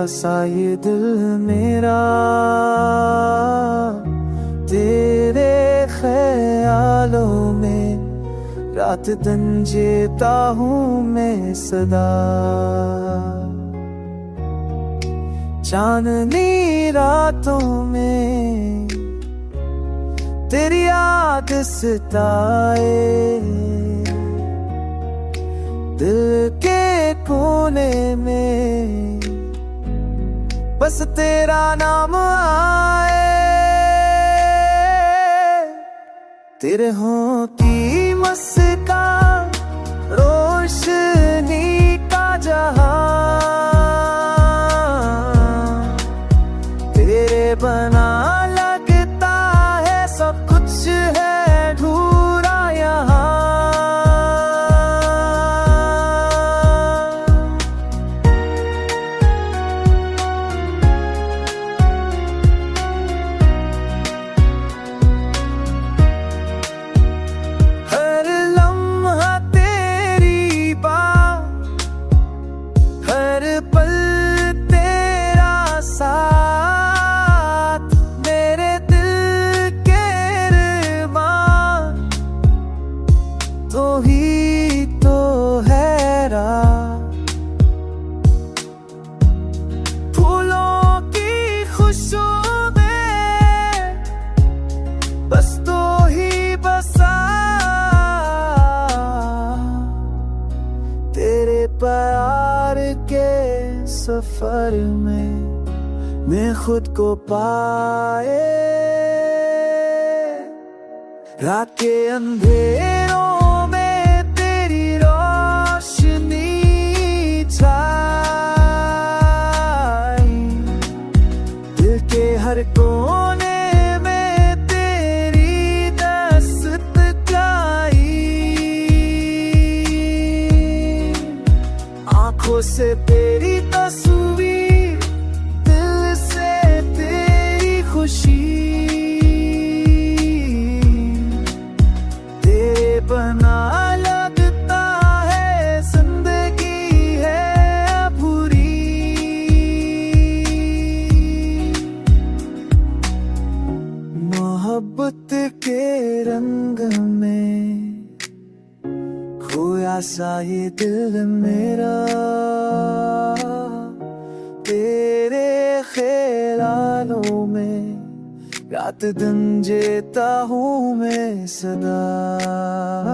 सा ये दिल मेरा, तेरे ख्यालों में रात दिन जीता हूँ मैं सदा। चांदनी रातों में तेरी याद सताए, दिल के कोने में बस तेरा नाम आए। तेरे होंठी मुस्कान रोशनी का जहां, तेरे बना लगता है सब कुछ है अधूरा यहाँ। हर लम्हा तेरी बात, हर पल तेरा साथ, मेरे दिल के अरमान तो ही तो है रात। फूलों की खुशबू में बस तो ही बसा, तेरे प्यार के सफर में मैं खुद को पाए। रात के अंधेरों में तेरी रोशनी छाई, दिल के हर कोने में तेरी दस्तक आई। आंखों से तेरी तस्वीर, दिल से तेरी खुशी, तेरे बना लगता है जिंदगी है अधूरी। मोहब्बत के रंग में खोया सा ये दिल मेरा, तेरे ख्यालों में रात दिन जीता हूँ मैं सदा।